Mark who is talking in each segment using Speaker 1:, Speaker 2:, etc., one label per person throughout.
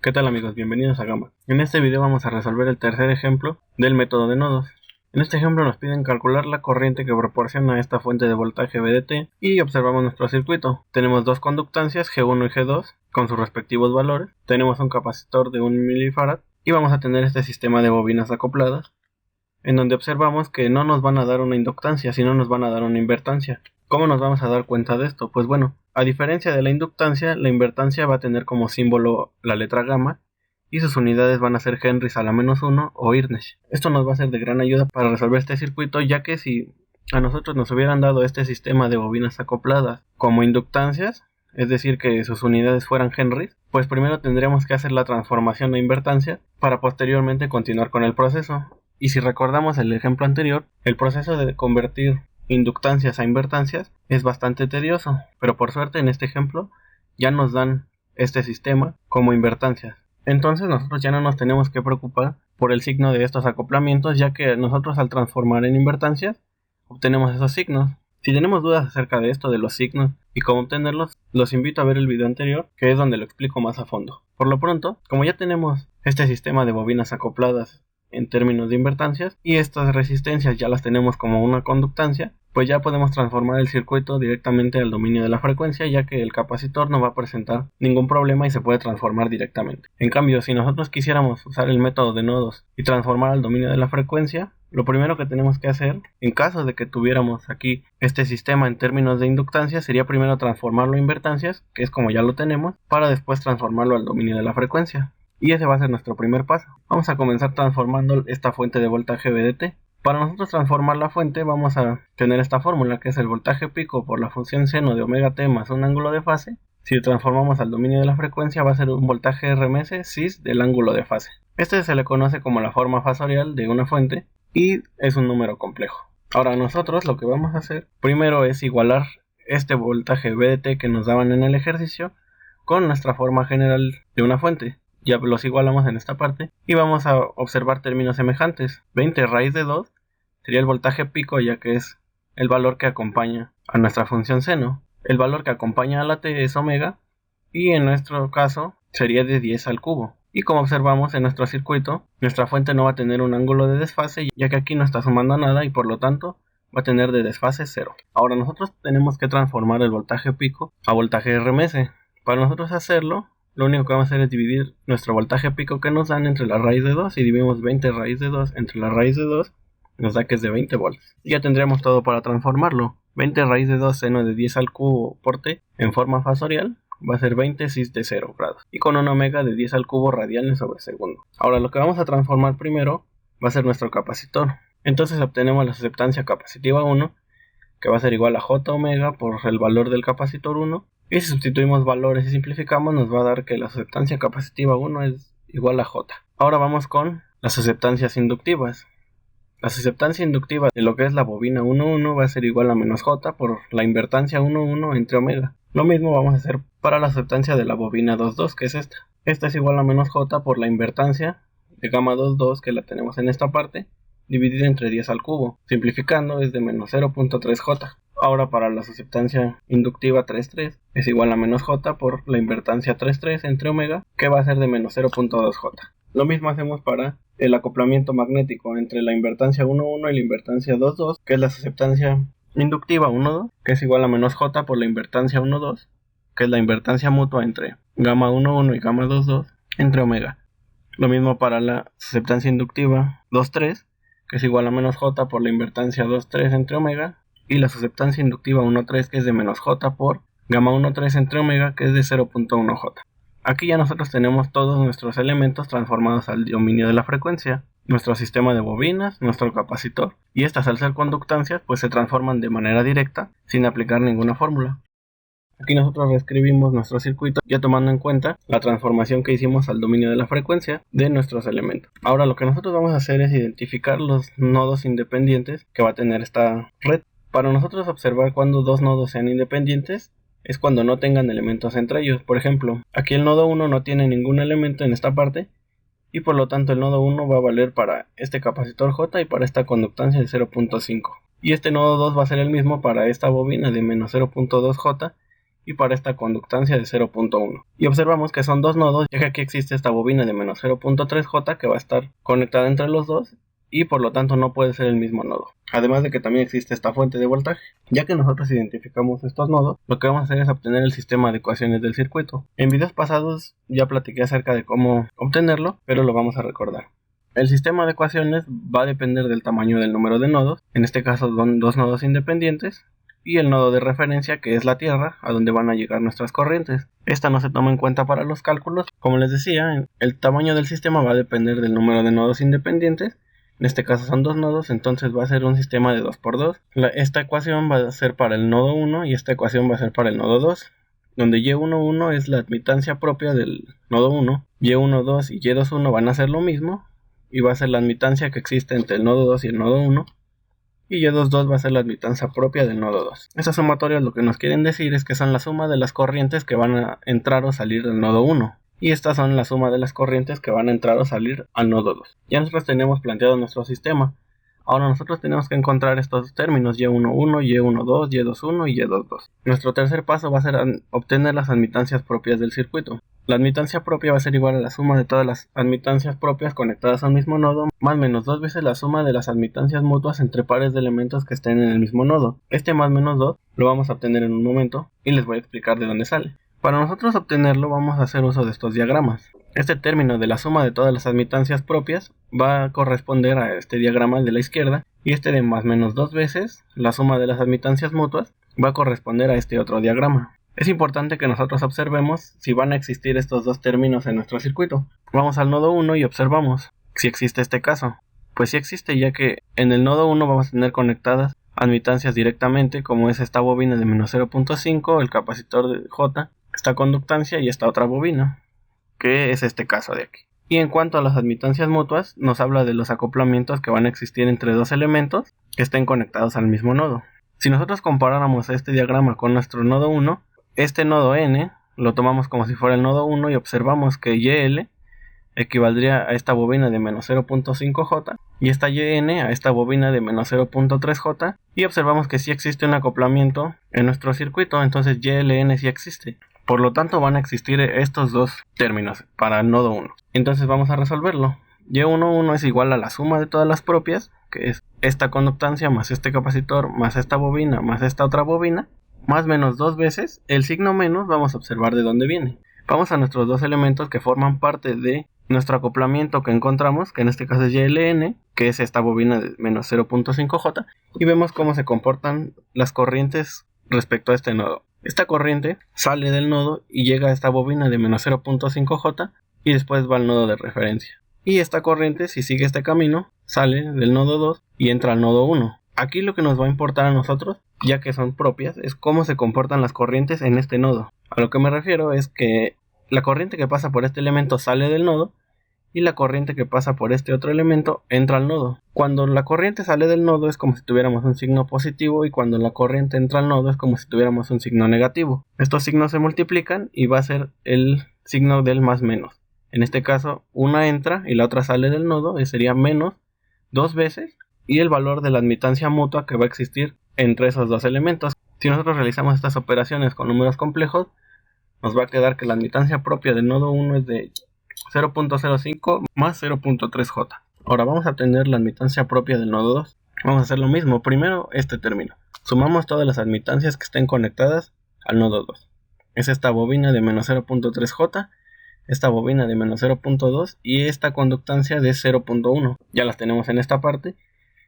Speaker 1: ¿Qué tal amigos? Bienvenidos a Gamma. En este video vamos a resolver el tercer ejemplo del método de nodos. En este ejemplo nos piden calcular la corriente que proporciona esta fuente de voltaje VDT y observamos nuestro circuito. Tenemos dos conductancias G1 y G2 con sus respectivos valores. Tenemos un capacitor de 1 milifarad y vamos a tener este sistema de bobinas acopladas en donde observamos que no nos van a dar una inductancia, sino nos van a dar una invertancia. ¿Cómo nos vamos a dar cuenta de esto? Pues bueno, a diferencia de la inductancia, la invertancia va a tener como símbolo la letra gamma y sus unidades van a ser henrys a la -1 o irnes. Esto nos va a ser de gran ayuda para resolver este circuito, ya que si a nosotros nos hubieran dado este sistema de bobinas acopladas como inductancias, es decir que sus unidades fueran henrys, pues primero tendríamos que hacer la transformación a invertancia para posteriormente continuar con el proceso. Y si recordamos el ejemplo anterior, el proceso de convertir inductancias a invertancias es bastante tedioso, pero por suerte en este ejemplo ya nos dan este sistema como invertancias. Entonces nosotros ya no nos tenemos que preocupar por el signo de estos acoplamientos, ya que nosotros al transformar en invertancias obtenemos esos signos. Si tenemos dudas acerca de esto, de los signos y cómo obtenerlos, los invito a ver el video anterior, que es donde lo explico más a fondo. Por lo pronto, como ya tenemos este sistema de bobinas acopladas en términos de invertancias y estas resistencias ya las tenemos como una conductancia, pues ya podemos transformar el circuito directamente al dominio de la frecuencia, ya que el capacitor no va a presentar ningún problema y se puede transformar directamente. En cambio, si nosotros quisiéramos usar el método de nodos y transformar al dominio de la frecuencia, lo primero que tenemos que hacer, en caso de que tuviéramos aquí este sistema en términos de inductancia, sería primero transformarlo a invertancias, que es como ya lo tenemos, para después transformarlo al dominio de la frecuencia. Y ese va a ser nuestro primer paso. Vamos a comenzar transformando esta fuente de voltaje VDT. Para nosotros transformar la fuente vamos a tener esta fórmula, que es el voltaje pico por la función seno de omega t más un ángulo de fase. Si lo transformamos al dominio de la frecuencia va a ser un voltaje RMS cis del ángulo de fase. Este se le conoce como la forma fasorial de una fuente y es un número complejo. Ahora nosotros lo que vamos a hacer primero es igualar este voltaje VDT que nos daban en el ejercicio con nuestra forma general de una fuente. Ya los igualamos en esta parte y vamos a observar términos semejantes. 20 raíz de 2 sería el voltaje pico, ya que es el valor que acompaña a nuestra función seno. El valor que acompaña a la t es omega y en nuestro caso sería de 10 al cubo. Y como observamos en nuestro circuito, nuestra fuente no va a tener un ángulo de desfase, ya que aquí no está sumando nada y por lo tanto va a tener de desfase 0. Ahora nosotros tenemos que transformar el voltaje pico a voltaje RMS. Para nosotros hacerlo, lo único que vamos a hacer es dividir nuestro voltaje pico que nos dan entre la raíz de 2 y dividimos 20 raíz de 2 entre la raíz de 2, nos da que es de 20 volts. Y ya tendremos todo para transformarlo. 20 raíz de 2 seno de 10 al cubo por t en forma fasorial va a ser 20 cis de 0 grados y con un omega de 10 al cubo radianes sobre segundo. Ahora lo que vamos a transformar primero va a ser nuestro capacitor. Entonces obtenemos la susceptancia capacitiva 1, que va a ser igual a J omega por el valor del capacitor 1. Y si sustituimos valores y simplificamos, nos va a dar que la susceptancia capacitiva 1 es igual a J. Ahora vamos con las susceptancias inductivas. La susceptancia inductiva de lo que es la bobina 1,1 va a ser igual a menos J por la invertancia 1,1 entre omega. Lo mismo vamos a hacer para la susceptancia de la bobina 2,2, que es esta. Esta es igual a menos J por la invertancia de gamma 2,2, que la tenemos en esta parte, dividida entre 10 al cubo. Simplificando es de menos 0.3 J. Ahora para la susceptancia inductiva 3,3 es igual a menos J por la invertancia 3,3 entre omega, que va a ser de menos 0.2 J. Lo mismo hacemos para el acoplamiento magnético entre la invertancia 1,1 y la invertancia 2,2, que es la susceptancia inductiva 1,2, que es igual a menos J por la invertancia 1,2, que es la invertancia mutua entre gamma 1,1 y gamma 2,2 entre omega. Lo mismo para la susceptancia inductiva 2,3, que es igual a menos J por la invertancia 2,3 entre omega, y la susceptancia inductiva 1,3, que es de menos J por gamma 1,3 entre omega, que es de 0.1 J. Aquí ya nosotros tenemos todos nuestros elementos transformados al dominio de la frecuencia, nuestro sistema de bobinas, nuestro capacitor, y estas al ser conductancias pues se transforman de manera directa sin aplicar ninguna fórmula. Aquí nosotros reescribimos nuestro circuito ya tomando en cuenta la transformación que hicimos al dominio de la frecuencia de nuestros elementos. Ahora lo que nosotros vamos a hacer es identificar los nodos independientes que va a tener esta red. Para nosotros observar cuando dos nodos sean independientes es cuando no tengan elementos entre ellos. Por ejemplo, aquí el nodo 1 no tiene ningún elemento en esta parte y por lo tanto el nodo 1 va a valer para este capacitor J y para esta conductancia de 0.5. Y este nodo 2 va a ser el mismo para esta bobina de menos 0.2 J y para esta conductancia de 0.1. Y observamos que son dos nodos, ya que aquí existe esta bobina de menos 0.3J que va a estar conectada entre los dos y por lo tanto no puede ser el mismo nodo. Además de que también existe esta fuente de voltaje. Ya que nosotros identificamos estos nodos, lo que vamos a hacer es obtener el sistema de ecuaciones del circuito. En videos pasados ya platiqué acerca de cómo obtenerlo, pero lo vamos a recordar. El sistema de ecuaciones va a depender del tamaño del número de nodos, en este caso son dos nodos independientes, y el nodo de referencia, que es la tierra, a donde van a llegar nuestras corrientes. Esta no se toma en cuenta para los cálculos. Como les decía, el tamaño del sistema va a depender del número de nodos independientes. En este caso son dos nodos, entonces va a ser un sistema de 2×2. Esta ecuación va a ser para el nodo 1 y esta ecuación va a ser para el nodo 2, donde Y11 es la admitancia propia del nodo 1, Y12 y Y21 van a ser lo mismo, y va a ser la admitancia que existe entre el nodo 2 y el nodo 1, y Y22 va a ser la admitancia propia del nodo 2. Estas sumatorias lo que nos quieren decir es que son la suma de las corrientes que van a entrar o salir del nodo 1. Y estas son la suma de las corrientes que van a entrar o salir al nodo 2. Ya nosotros tenemos planteado nuestro sistema. Ahora nosotros tenemos que encontrar estos términos Y11, Y12, Y21 y Y22. Nuestro tercer paso va a ser obtener las admitancias propias del circuito. La admitancia propia va a ser igual a la suma de todas las admitancias propias conectadas al mismo nodo, más menos 2 veces la suma de las admitancias mutuas entre pares de elementos que estén en el mismo nodo. Este más menos 2 lo vamos a obtener en un momento y les voy a explicar de dónde sale. Para nosotros obtenerlo vamos a hacer uso de estos diagramas. Este término de la suma de todas las admitancias propias va a corresponder a este diagrama de la izquierda, y este de más menos 2 veces la suma de las admitancias mutuas va a corresponder a este otro diagrama. Es importante que nosotros observemos si van a existir estos dos términos en nuestro circuito. Vamos al nodo 1 y observamos si existe este caso. Pues sí existe, ya que en el nodo 1 vamos a tener conectadas admitancias directamente, como es esta bobina de menos 0.5, el capacitor de J, esta conductancia y esta otra bobina, que es este caso de aquí. Y en cuanto a las admitancias mutuas, nos habla de los acoplamientos que van a existir entre dos elementos que estén conectados al mismo nodo. Si nosotros comparáramos este diagrama con nuestro nodo 1, este nodo N lo tomamos como si fuera el nodo 1 y observamos que YL equivaldría a esta bobina de menos 0.5J y esta YN a esta bobina de menos 0.3J, y observamos que sí existe un acoplamiento en nuestro circuito, entonces YLN sí existe. Por lo tanto van a existir estos dos términos para el nodo 1. Entonces vamos a resolverlo. Y11 es igual a la suma de todas las propias, que es esta conductancia más este capacitor más esta bobina más esta otra bobina, más menos 2 veces el signo menos. Vamos a observar de dónde viene. Vamos a nuestros dos elementos que forman parte de nuestro acoplamiento que encontramos, que en este caso es YLN, que es esta bobina de menos 0.5J, y vemos cómo se comportan las corrientes respecto a este nodo. Esta corriente sale del nodo y llega a esta bobina de menos 0.5J y después va al nodo de referencia. Y esta corriente, si sigue este camino, sale del nodo 2 y entra al nodo 1. Aquí lo que nos va a importar a nosotros, ya que son propias, es cómo se comportan las corrientes en este nodo. A lo que me refiero es que la corriente que pasa por este elemento sale del nodo y la corriente que pasa por este otro elemento entra al nodo. Cuando la corriente sale del nodo es como si tuviéramos un signo positivo, y cuando la corriente entra al nodo es como si tuviéramos un signo negativo. Estos signos se multiplican y va a ser el signo del más menos. En este caso, una entra y la otra sale del nodo, y sería menos 2 veces, y el valor de la admitancia mutua que va a existir entre esos dos elementos. Si nosotros realizamos estas operaciones con números complejos, nos va a quedar que la admitancia propia del nodo 1 es de 0.05 más 0.3J. Ahora vamos a obtener la admitancia propia del nodo 2. Vamos a hacer lo mismo. Primero este término. Sumamos todas las admitancias que estén conectadas al nodo 2. Es esta bobina de menos 0.3J, esta bobina de menos 0.2 y esta conductancia de 0.1. Ya las tenemos en esta parte.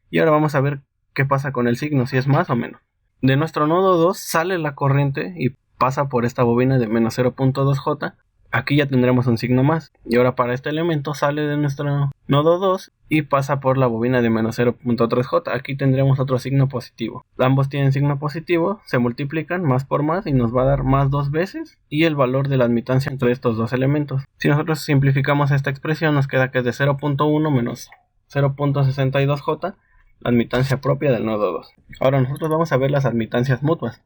Speaker 1: Y ahora vamos a ver qué pasa con el signo, si es más o menos. De nuestro nodo 2 sale la corriente y pasa por esta bobina de menos 0.2J. Aquí ya tendremos un signo más. Y ahora para este elemento sale de nuestro nodo 2 y pasa por la bobina de menos 0.3J. Aquí tendremos otro signo positivo. Ambos tienen signo positivo, se multiplican más por más y nos va a dar más 2 veces y el valor de la admitancia entre estos dos elementos. Si nosotros simplificamos esta expresión, nos queda que es de 0.1 menos 0.62J, la admitancia propia del nodo 2. Ahora nosotros vamos a ver las admitancias mutuas.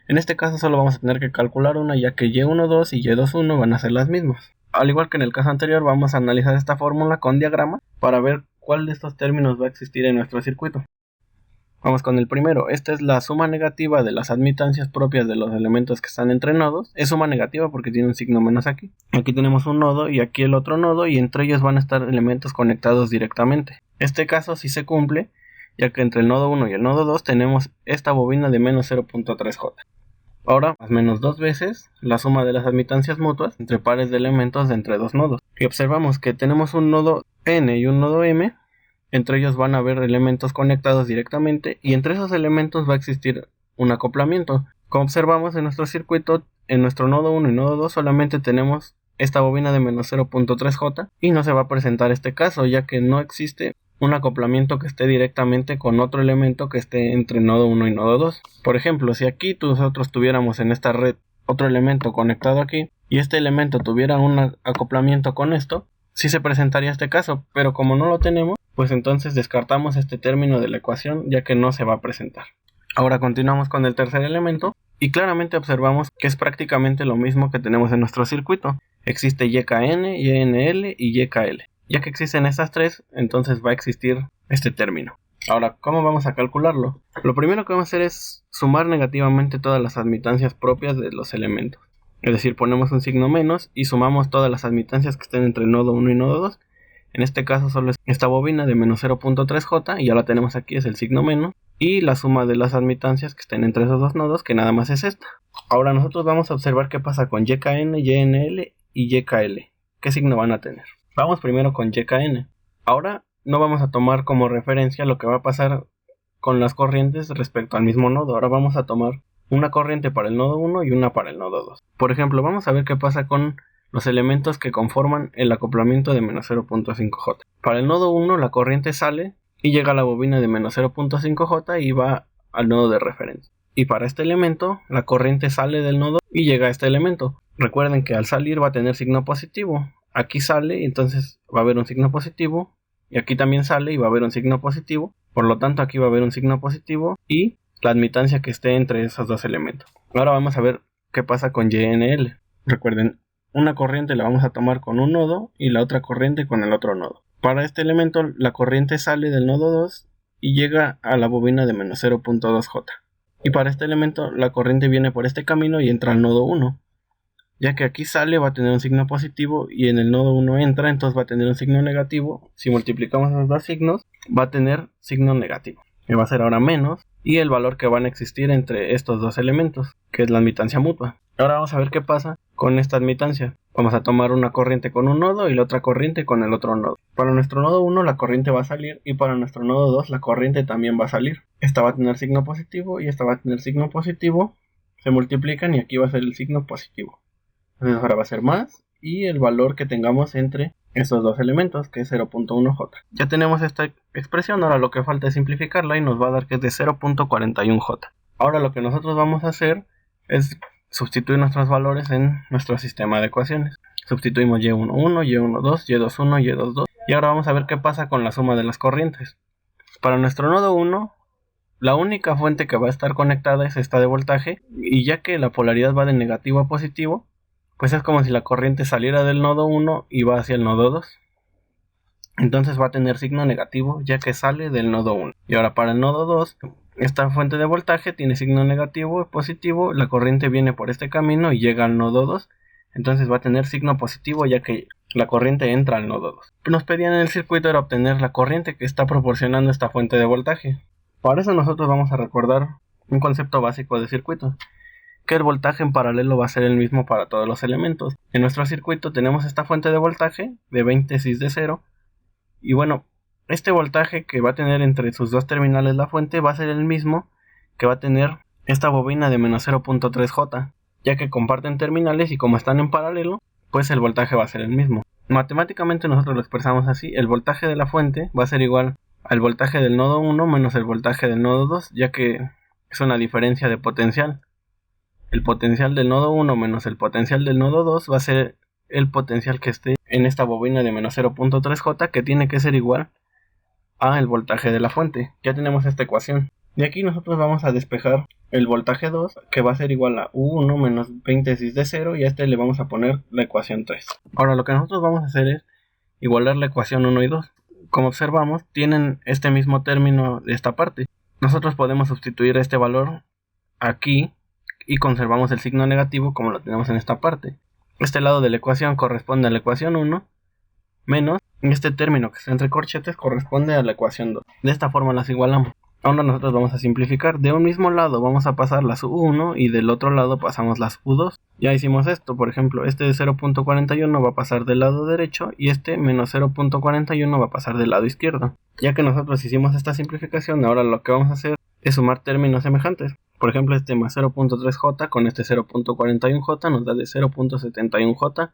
Speaker 1: En este caso solo vamos a tener que calcular una, ya que Y12 y Y21 van a ser las mismas. Al igual que en el caso anterior, vamos a analizar esta fórmula con diagrama para ver cuál de estos términos va a existir en nuestro circuito. Vamos con el primero. Esta es la suma negativa de las admitancias propias de los elementos que están entre nodos. Es suma negativa porque tiene un signo menos aquí. Aquí tenemos un nodo y aquí el otro nodo, y entre ellos van a estar elementos conectados directamente. Este caso sí se cumple, ya que entre el nodo 1 y el nodo 2 tenemos esta bobina de menos 0.3j. Ahora, más menos dos veces la suma de las admitancias mutuas entre pares de elementos de entre dos nodos. Y observamos que tenemos un nodo n y un nodo m. Entre ellos van a haber elementos conectados directamente, y entre esos elementos va a existir un acoplamiento. Como observamos en nuestro circuito, en nuestro nodo 1 y nodo 2 solamente tenemos esta bobina de menos 0.3j y no se va a presentar este caso, ya que no existe un acoplamiento que esté directamente con otro elemento que esté entre nodo 1 y nodo 2. Por ejemplo, si aquí nosotros tuviéramos en esta red otro elemento conectado aquí y este elemento tuviera un acoplamiento con esto, sí se presentaría este caso, pero como no lo tenemos, pues entonces descartamos este término de la ecuación, ya que no se va a presentar. Ahora continuamos con el tercer elemento y claramente observamos que es prácticamente lo mismo que tenemos en nuestro circuito. Existe YKN, YNL y YKL. Ya que existen estas tres, entonces va a existir este término. Ahora, ¿cómo vamos a calcularlo? Lo primero que vamos a hacer es sumar negativamente todas las admitancias propias de los elementos. Es decir, ponemos un signo menos y sumamos todas las admitancias que estén entre nodo 1 y nodo 2. En este caso solo es esta bobina de menos 0.3j, y ya la tenemos aquí, es el signo menos, y la suma de las admitancias que estén entre esos dos nodos, que nada más es esta. Ahora nosotros vamos a observar qué pasa con YKN, YNL y YKL. ¿Qué signo van a tener? Vamos primero con YKN. Ahora no vamos a tomar como referencia lo que va a pasar con las corrientes respecto al mismo nodo. Ahora vamos a tomar una corriente para el nodo 1 y una para el nodo 2. Por ejemplo, vamos a ver qué pasa con los elementos que conforman el acoplamiento de menos 0.5j. Para el nodo 1 la corriente sale y llega a la bobina de menos 0.5j y va al nodo de referencia. Y para este elemento la corriente sale del nodo y llega a este elemento. Recuerden que al salir va a tener signo positivo. Aquí sale y entonces va a haber un signo positivo, y aquí también sale y va a haber un signo positivo. Por lo tanto aquí va a haber un signo positivo y la admitancia que esté entre esos dos elementos. Ahora vamos a ver qué pasa con YNL. Recuerden, una corriente la vamos a tomar con un nodo y la otra corriente con el otro nodo. Para este elemento la corriente sale del nodo 2 y llega a la bobina de menos 0.2j. Y para este elemento la corriente viene por este camino y entra al nodo 1. Ya que aquí sale va a tener un signo positivo y en el nodo 1 entra, entonces va a tener un signo negativo. Si multiplicamos los dos signos va a tener signo negativo, que va a ser ahora menos, y el valor que van a existir entre estos dos elementos, que es la admitancia mutua. Ahora vamos a ver qué pasa con esta admitancia. Vamos a tomar una corriente con un nodo y la otra corriente con el otro nodo. Para nuestro nodo 1 la corriente va a salir, y para nuestro nodo 2 la corriente también va a salir. Esta va a tener signo positivo y esta va a tener signo positivo. Se multiplican y aquí va a ser el signo positivo. Entonces ahora va a ser más, y el valor que tengamos entre estos dos elementos, que es 0.1j. Ya tenemos esta expresión, ahora lo que falta es simplificarla y nos va a dar que es de 0.41j. Ahora lo que nosotros vamos a hacer es sustituir nuestros valores en nuestro sistema de ecuaciones. Sustituimos y11, y12, y21, y22, y ahora vamos a ver qué pasa con la suma de las corrientes. Para nuestro nodo 1, la única fuente que va a estar conectada es esta de voltaje, y ya que la polaridad va de negativo a positivo, pues es como si la corriente saliera del nodo 1 y va hacia el nodo 2. Entonces va a tener signo negativo ya que sale del nodo 1. Y ahora para el nodo 2, esta fuente de voltaje tiene signo negativo y positivo. La corriente viene por este camino y llega al nodo 2. Entonces va a tener signo positivo ya que la corriente entra al nodo 2. Nos pedían en el circuito era obtener la corriente que está proporcionando esta fuente de voltaje. Para eso nosotros vamos a recordar un concepto básico de circuitos, que el voltaje en paralelo va a ser el mismo para todos los elementos. En nuestro circuito tenemos esta fuente de voltaje de 20 cis de 0, y bueno, este voltaje que va a tener entre sus dos terminales la fuente va a ser el mismo que va a tener esta bobina de menos 0.3j, ya que comparten terminales y como están en paralelo, pues el voltaje va a ser el mismo. Matemáticamente nosotros lo expresamos así: el voltaje de la fuente va a ser igual al voltaje del nodo 1 menos el voltaje del nodo 2, ya que es una diferencia de potencial. El potencial del nodo 1 menos el potencial del nodo 2 va a ser el potencial que esté en esta bobina de menos 0.3j, que tiene que ser igual a el voltaje de la fuente. Ya tenemos esta ecuación. De aquí nosotros vamos a despejar el voltaje 2, que va a ser igual a U1 menos 20 cis de 0, y a este le vamos a poner la ecuación 3. Ahora lo que nosotros vamos a hacer es igualar la ecuación 1 y 2. Como observamos, tienen este mismo término de esta parte. nosotros podemos sustituir este valor aquí y conservamos el signo negativo como lo tenemos en esta parte. Este lado de la ecuación corresponde a la ecuación 1 menos este término que está entre corchetes corresponde a la ecuación 2. De esta forma las igualamos. Ahora nosotros vamos a simplificar. De un mismo lado vamos a pasar las U1 y del otro lado pasamos las U2. Ya hicimos esto, por ejemplo, este de 0.41 va a pasar del lado derecho y este menos 0.41 va a pasar del lado izquierdo. Ya que nosotros hicimos esta simplificación, ahora lo que vamos a hacer es sumar términos semejantes. Por ejemplo, este más 0.3j con este 0.41j nos da de 0.71j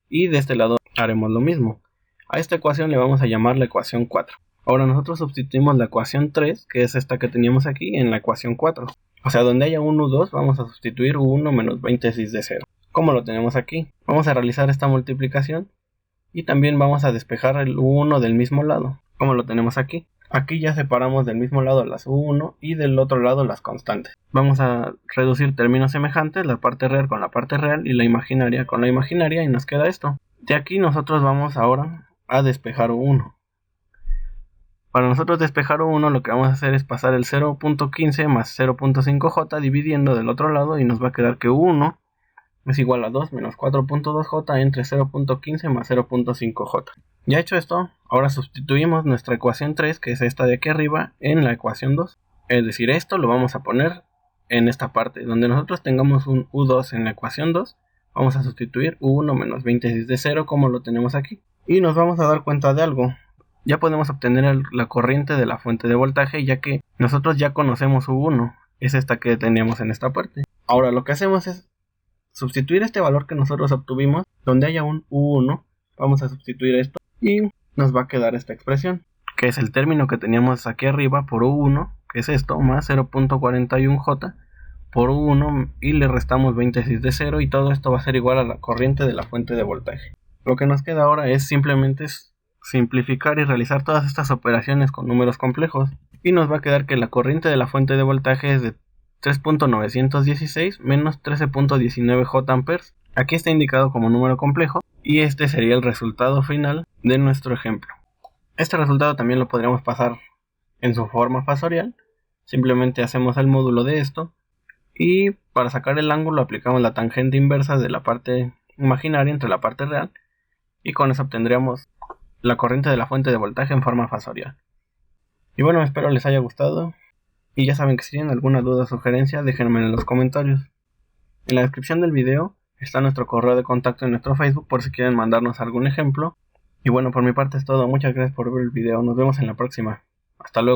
Speaker 1: y de este lado haremos lo mismo. A esta ecuación le vamos a llamar la ecuación 4. Ahora nosotros sustituimos la ecuación 3, que es esta que teníamos aquí, en la ecuación 4. O sea, donde haya un U2 vamos a sustituir U1 menos 20 de 0. Como lo tenemos aquí. Vamos a realizar esta multiplicación y también vamos a despejar el U1 del mismo lado, como lo tenemos aquí. Aquí ya separamos del mismo lado las U1 y del otro lado las constantes. Vamos a reducir términos semejantes, la parte real con la parte real y la imaginaria con la imaginaria y nos queda esto. De aquí nosotros vamos ahora a despejar U1. Para nosotros despejar U1 lo que vamos a hacer es pasar el 0.15 más 0.5j dividiendo del otro lado y nos va a quedar que U1 es igual a 2 menos 4.2j entre 0.15 más 0.5j. Ya hecho esto, ahora sustituimos nuestra ecuación 3, que es esta de aquí arriba, en la ecuación 2. Es decir, esto lo vamos a poner en esta parte. Donde nosotros tengamos un U2 en la ecuación 2, vamos a sustituir U1 menos 20 de 0 como lo tenemos aquí. Y nos vamos a dar cuenta de algo. Ya podemos obtener la corriente de la fuente de voltaje, ya que nosotros ya conocemos U1. Es esta que teníamos en esta parte. Ahora lo que hacemos es sustituir este valor que nosotros obtuvimos. Donde haya un U1, vamos a sustituir esto y nos va a quedar esta expresión, que es el término que teníamos aquí arriba por U1, que es esto, más 0.41j por U1 y le restamos 26 de 0 y todo esto va a ser igual a la corriente de la fuente de voltaje. Lo que nos queda ahora es simplemente simplificar y realizar todas estas operaciones con números complejos y nos va a quedar que la corriente de la fuente de voltaje es de 3.916 menos 13.19 J amperes. Aquí está indicado como número complejo y este sería el resultado final de nuestro ejemplo. Este resultado también lo podríamos pasar en su forma fasorial. Simplemente hacemos el módulo de esto y para sacar el ángulo aplicamos la tangente inversa de la parte imaginaria entre la parte real y con eso obtendríamos la corriente de la fuente de voltaje en forma fasorial. Y bueno, espero les haya gustado y ya saben que si tienen alguna duda o sugerencia déjenme en los comentarios. En la descripción del video está nuestro correo de contacto en nuestro Facebook por si quieren mandarnos algún ejemplo. Y bueno, por mi parte es todo. Muchas gracias por ver el video. Nos vemos en la próxima. Hasta luego.